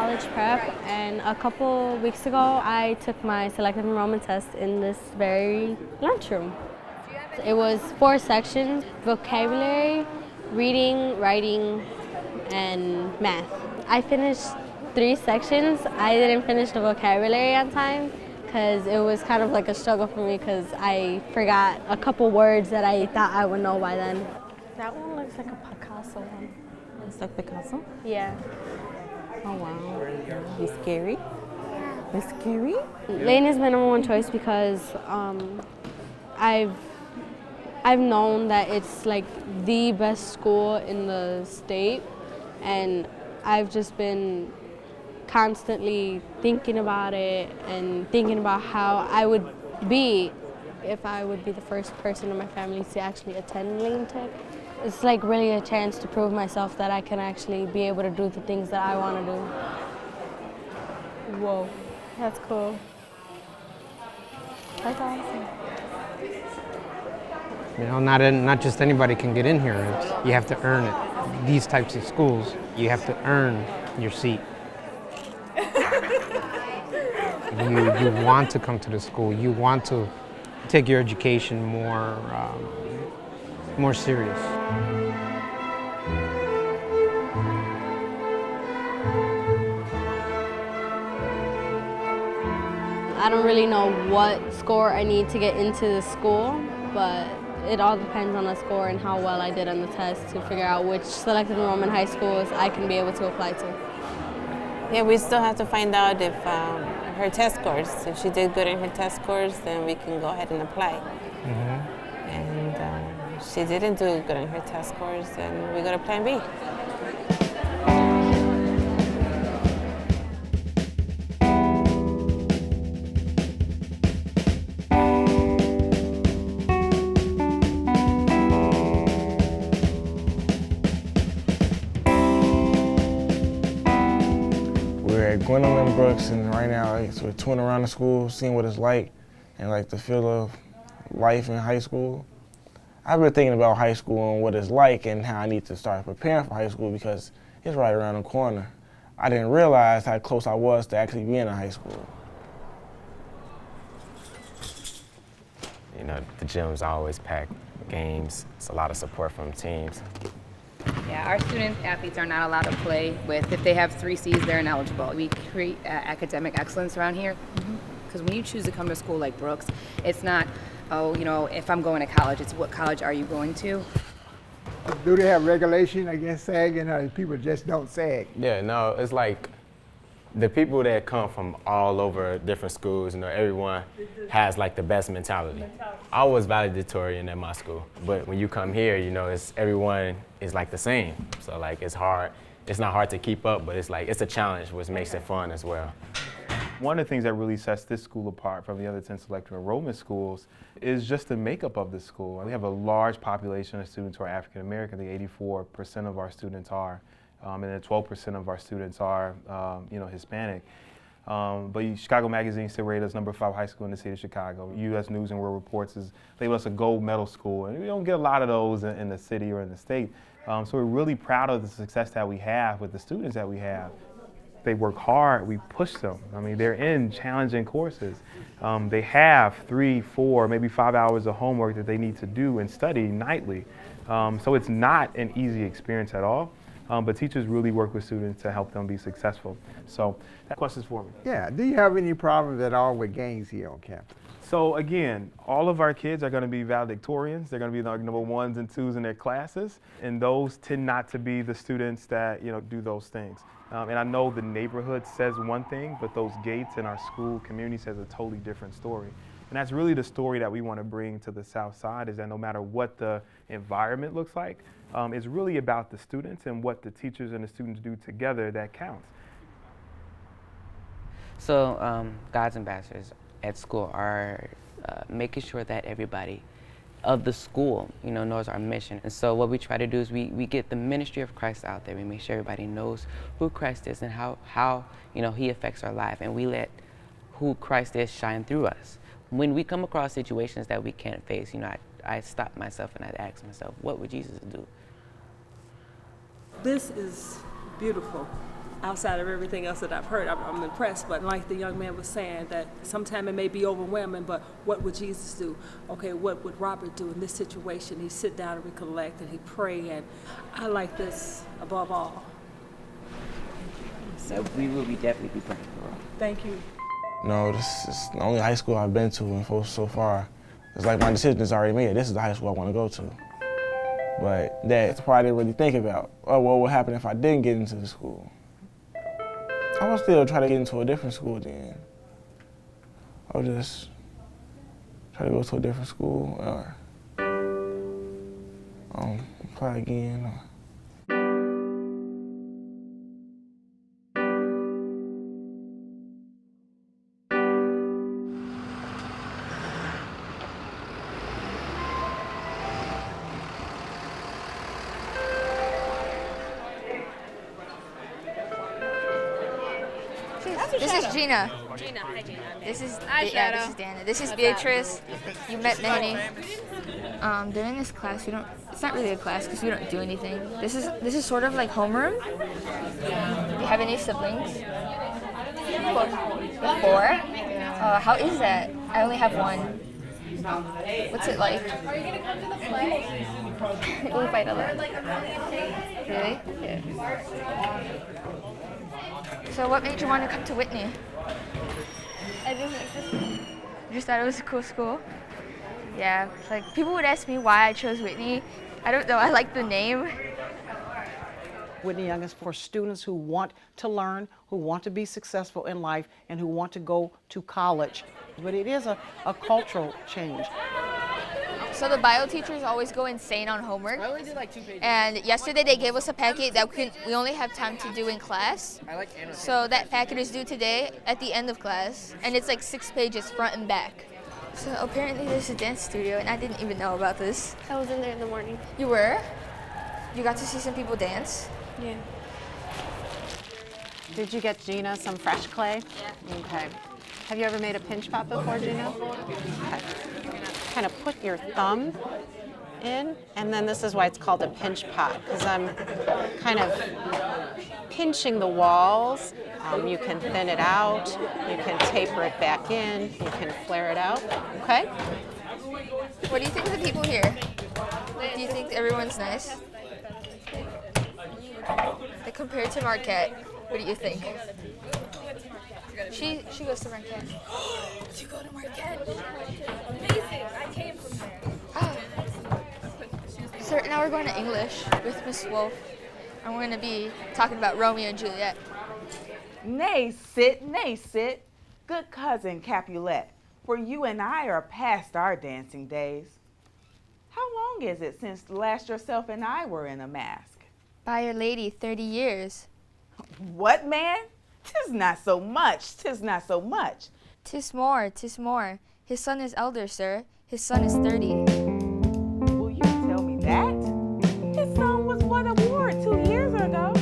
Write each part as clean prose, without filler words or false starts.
college prep, and a couple weeks ago I took my selective enrollment test in this very lunchroom. It was 4 sections: vocabulary, reading, writing, and math. I finished 3 sections. I didn't finish the vocabulary on time because it was kind of like a struggle for me because I forgot a couple words that I thought I would know by then. That one looks like a Picasso one. It's like Picasso? Yeah. Oh wow. It's scary? It's scary? Lane is my #1 choice because I've known that it's like the best school in the state, and I've just been constantly thinking about it and thinking about how I would be if I would be the first person in my family to actually attend Lane Tech. It's like really a chance to prove myself that I can actually be able to do the things that I want to do. Whoa, that's cool. That's awesome. You know, not just anybody can get in here. You have to earn it. These types of schools, you have to earn your seat. You want to come to the school. You want to take your education more serious. I don't really know what score I need to get into the school, but it all depends on the score and how well I did on the test to figure out which selected enrollment high schools I can be able to apply to. Yeah, we still have to find out if her test scores, if she did good in her test scores, then we can go ahead and apply. And she didn't do good in her test scores, then we go to plan B. We're at Gwendolyn Brooks, and right now so we're touring around the school, seeing what it's like, and like the feel of life in high school. I've been thinking about high school and what it's like and how I need to start preparing for high school because it's right around the corner. I didn't realize how close I was to actually being in high school. You know, the gym's always packed, games, it's a lot of support from teams. Yeah, our student athletes are not allowed to play with, if they have 3 C's, they're ineligible. We create academic excellence around here. Because when you choose to come to a school like Brooks, it's not, oh, you know, if I'm going to college, it's what college are you going to? Do they have regulation against sagging, or people just don't sag? Yeah, no, it's like the people that come from all over different schools, you know, everyone has like the best mentality. I was valedictorian at my school, but when you come here, you know, everyone is like the same. So like it's hard, it's not hard to keep up, but it's like, it's a challenge, which makes it fun as well. One of the things that really sets this school apart from the other 10 selective enrollment schools is just the makeup of the school. We have a large population of students who are African American. I think 84% of our students are, and then 12% of our students are, you know, Hispanic. But Chicago Magazine still rated us #5 high school in the city of Chicago. U.S. News and World Reports has labeled us a gold medal school, and we don't get a lot of those in the city or in the state. So we're really proud of the success that we have with the students that we have. They work hard, we push them. I mean, they're in challenging courses. They have 3, 4, maybe 5 hours of homework that they need to do and study nightly. So it's not an easy experience at all, but teachers really work with students to help them be successful. So that question's for me. Yeah, do you have any problems at all with gangs here on campus? So again, all of our kids are going to be valedictorians. They're going to be like #1s and 2s in their classes, and those tend not to be the students that, you know, do those things. And I know the neighborhood says one thing, but those gates in our school community says a totally different story. And that's really the story that we want to bring to the South Side, is that no matter what the environment looks like, it's really about the students and what the teachers and the students do together that counts. So God's ambassadors at school are making sure that everybody of the school, you know, knows our mission. And so what we try to do is we get the ministry of Christ out there. We make sure everybody knows who Christ is and how you know, he affects our life, and we let who Christ is shine through us. When we come across situations that we can't face, you know, I stop myself and I ask myself, what would Jesus do? This is beautiful. outside of everything else that I've heard, I'm impressed. But like the young man was saying, that sometimes it may be overwhelming, but what would Jesus do? Okay, what would Robert do in this situation? He sit down and recollect and he pray, and I like this above all. So we will definitely be praying for her. Thank you. No, this is the only high school I've been to and so far. It's like my decision is already made. This is the high school I want to go to. But that's the part I didn't really think about. Oh, well, what would happen if I didn't get into the school? I would still try to get into a different school then. I would just try to go to a different school or apply again. This is Gina. Gina, hi Gina. This is Shadow. This is Dana. This is Beatrice. You met Manny. During this class, we don't. It's not really a class because we don't do anything. This is sort of like homeroom. Do you have any siblings? Four. How is that? I only have one. What's it like? Are you gonna come to the play? We fight a lot. Really? Yeah. So what made you want to come to Whitney? I just like this. You just thought it was a cool school? Yeah, like people would ask me why I chose Whitney. I don't know, I like the name. Whitney Young is for students who want to learn, who want to be successful in life, and who want to go to college. But it is a cultural change. So the bio teachers always go insane on homework. I only did like 2 pages. And yesterday they gave us a packet that we only have time to do in class. So that packet is due today at the end of class. And it's like 6 pages front and back. So apparently there's a dance studio and I didn't even know about this. I was in there in the morning. You were? You got to see some people dance? Yeah. Did you get Gina some fresh clay? Yeah. Okay. Have you ever made a pinch pot before, Gina? Okay. Kind of put your thumb in, and then this is why it's called a pinch pot, because I'm kind of pinching the walls. You can thin it out, you can taper it back in, you can flare it out, okay? What do you think of the people here? Do you think everyone's nice? Like compared to Marquette, what do you think? She goes to Marquette. You go to Marquette? Amazing! I came from there. Oh. So now we're going to English with Miss Wolf, and we're going to be talking about Romeo and Juliet. Nay, sit, good cousin Capulet, for you and I are past our dancing days. How long is it since last yourself and I were in a mask? By Our Lady, 30 years. What, man? 'Tis not so much, 'tis not so much. 'Tis more, 'tis more. His son is elder, sir. His son is 30. Will you tell me that? His son was what award 2 years ago?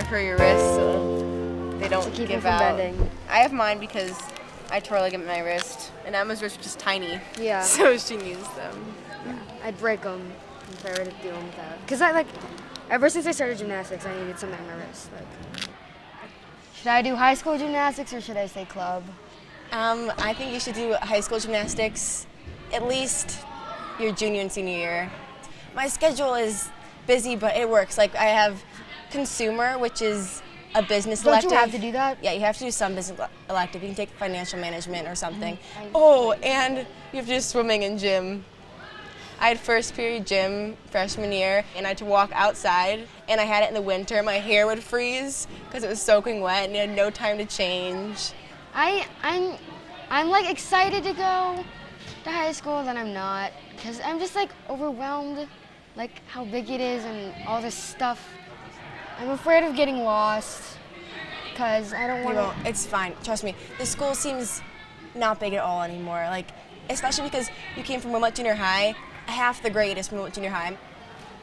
For your wrist, so they don't keep give you from out. bending. I have mine because I tore a ligament in my wrist, and Emma's wrist was just tiny. Yeah. So she needs them. Yeah. I'd break them if I were to do them without. Because ever since I started gymnastics, I needed something on my wrist. Should I do high school gymnastics or should I say club? I think you should do high school gymnastics at least your junior and senior year. My schedule is busy, but it works. Like I have consumer, which is a business elective. Don't you have to do that? Yeah, you have to do some business elective. You can take financial management or something. Oh, and you have to do swimming and gym. I had first period gym freshman year, and I had to walk outside, and I had it in the winter. My hair would freeze because it was soaking wet, and you had no time to change. I'm like excited to go to high school, then I'm not, because I'm just like overwhelmed, like how big it is and all this stuff. I'm afraid of getting lost because I don't want to. It's fine. Trust me. The school seems not big at all anymore. Like, especially because you came from Wilmette Junior High. Half the grade is from Wilmette Junior High.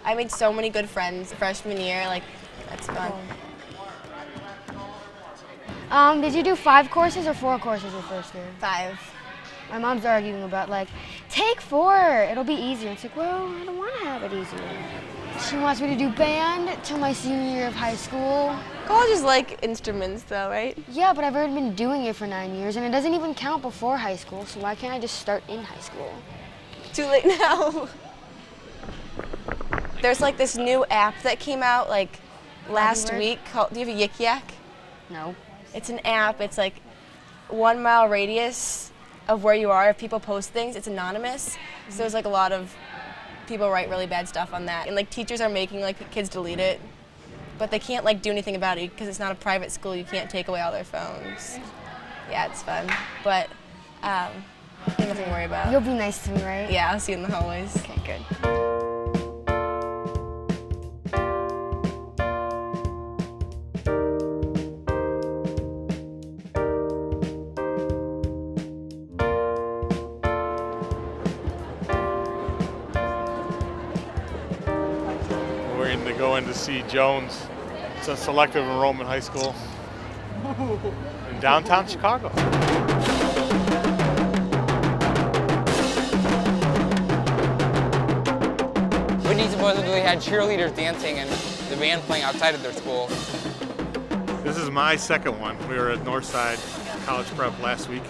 I made so many good friends freshman year, like, that's fun. Did you do 5 courses or 4 courses your first year? 5. My mom's arguing about, like, take 4, it'll be easier. It's like, well, I don't want to have it easier. She wants me to do band till my senior year of high school. College is like instruments though, right? Yeah, but I've already been doing it for 9 years, and it doesn't even count before high school, so why can't I just start in high school? Too late now. There's like this new app that came out like last week called, do you have a Yik Yak? No. It's an app, it's like 1 mile radius of where you are. If people post things, it's anonymous. So there's like a lot of people write really bad stuff on that. And like teachers are making like kids delete it, but they can't like do anything about it because it's not a private school. You can't take away all their phones. Yeah, it's fun, but nothing to worry about. You'll be nice to me, right? Yeah, I'll see you in the hallways. Okay, good. We're going to go in to see Jones. It's a selective enrollment high school in downtown Chicago. Whitney supposedly had cheerleaders dancing and the band playing outside of their school. This is my second one. We were at Northside College Prep last week.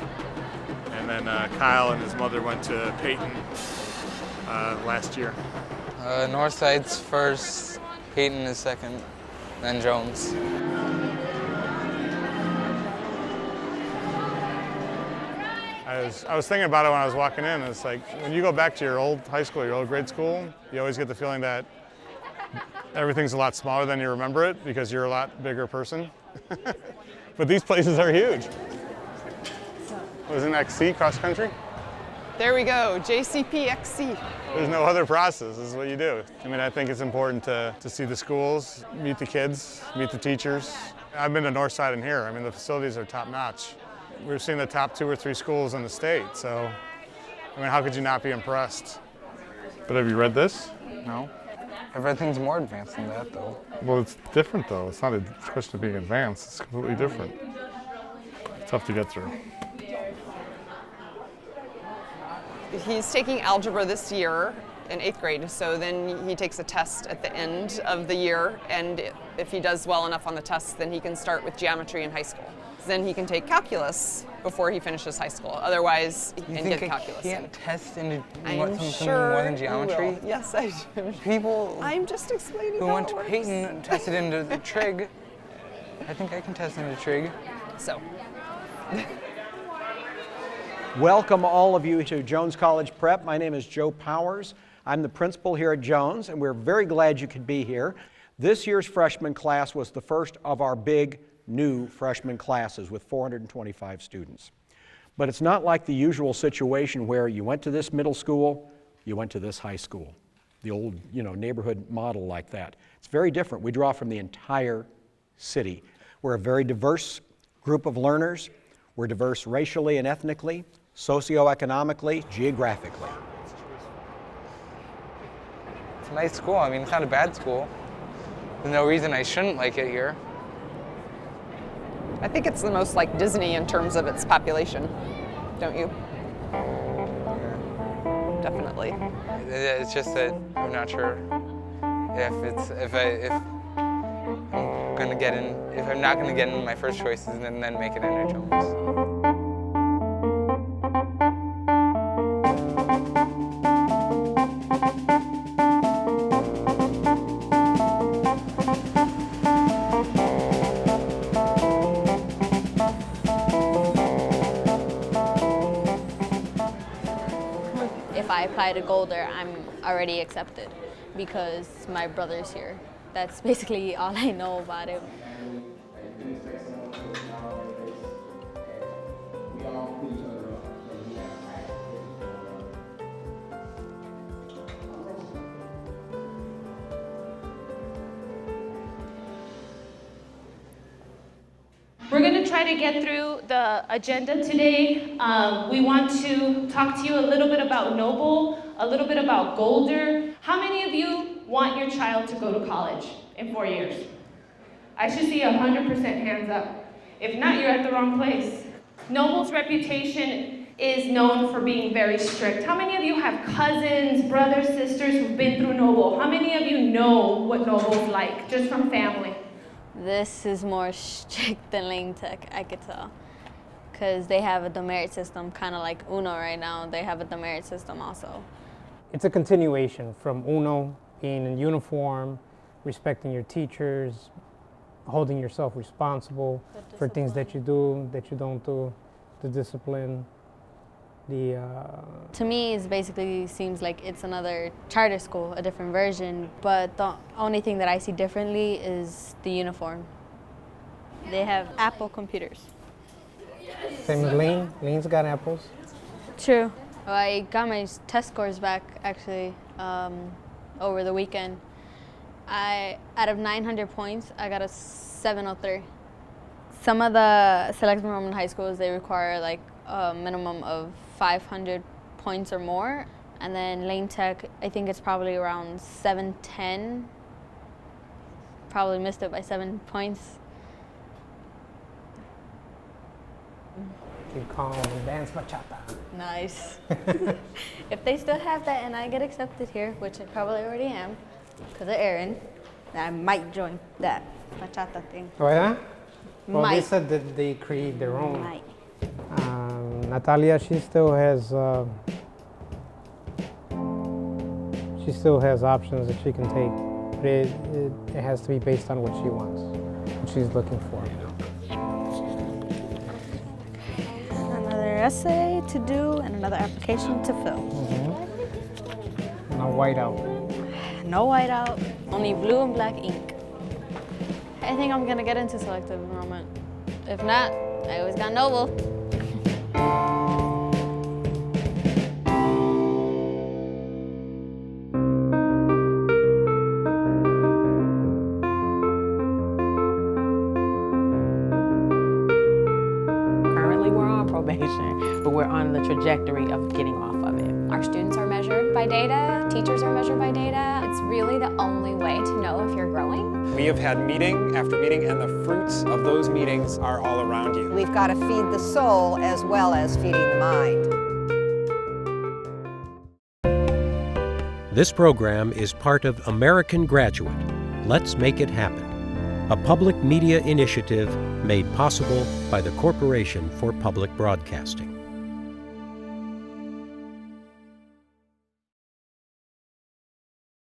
And then Kyle and his mother went to Peyton last year. Northside's first, Peyton is second, then Jones. I was thinking about it when I was walking in. It's like when you go back to your old high school, your old grade school, you always get the feeling that everything's a lot smaller than you remember it because you're a lot bigger person. But these places are huge. Wasn't XC cross country? There we go, JCPXC. There's no other process, this is what you do. I mean, I think it's important to see the schools, meet the kids, meet the teachers. I've been to Northside and here. I mean, the facilities are top notch. We've seen the top 2 or 3 schools in the state, so, I mean, how could you not be impressed? But have you read this? No. Everything's more advanced than that, though. Well, it's different, though. It's not a question of being advanced. It's completely different. It's tough to get through. He's taking algebra this year in 8th grade, so then he takes a test at the end of the year, and if he does well enough on the test, then he can start with geometry in high school. Then he can take calculus before he finishes high school. Otherwise, he can get calculus. You can't test into I'm something sure more than geometry? Will. Yes, I do. People I'm just explaining who how went it to works. Peyton tested into the trig. I think I can test into trig. So. Welcome all of you to Jones College Prep. My name is Joe Powers. I'm the principal here at Jones, and we're very glad you could be here. This year's freshman class was the first of our big new freshman classes with 425 students. But it's not like the usual situation where you went to this middle school, you went to this high school, the old, neighborhood model like that. It's very different. We draw from the entire city. We're a very diverse group of learners. We're diverse racially and ethnically, socioeconomically, geographically. It's a nice school. I mean, it's not a bad school. There's no reason I shouldn't like it here. I think it's the most like Disney in terms of its population, don't you? Definitely. It's just that I'm not sure if I'm not gonna get in my first choices and then make it into Jones. If I apply to Golder, I'm already accepted because my brother's here. That's basically all I know about it. we're going to try to get through the agenda today. We want to talk to you a little bit about Noble, a little bit about Golder. How many of you want your child to go to college in 4 years? I should see 100% hands up. If not, you're at the wrong place. Noble's reputation is known for being very strict. How many of you have cousins, brothers, sisters who've been through Noble? How many of you know what Noble's like, just from family? This is more strict than Lane Tech, I could tell. Because they have a demerit system, kind of like UNO right now. They have a demerit system also. It's a continuation from UNO, being in uniform, respecting your teachers, holding yourself responsible for things that you do, that you don't do, the discipline. To me, it basically seems like it's another charter school, a different version, but the only thing that I see differently is the uniform. They have Apple computers. Same as Lane. Lane's got apples. True. I got my test scores back, actually, over the weekend. Out of 900 points, I got a 703. Some of the selective enrollment high schools, they require like a minimum of 500 points or more. And then Lane Tech, I think it's probably around 710. Probably missed it by 7 points. Keep calm and dance bachata. Nice. If they still have that and I get accepted here, which I probably already am, because of Aaron, I might join that bachata thing. Oh yeah? Well, Might. they said that they create their own. Might. Natalia, she still has options that she can take, but it has to be based on what she wants, what she's looking for. Another essay to do and another application to fill. No whiteout. No whiteout, only blue and black ink. I think I'm gonna get into selective enrollment. If not, I always got Noble. Currently, we're on probation, but we're on the trajectory of getting off of it. Our students are measured by data, teachers are measured by data. It's really the only way to know if you're growing. We have had meeting after meeting, and the fruits of those meetings are all around you. We've got to feed the soul as well as feeding the mind. This program is part of American Graduate. Let's make it happen. A public media initiative made possible by the Corporation for Public Broadcasting.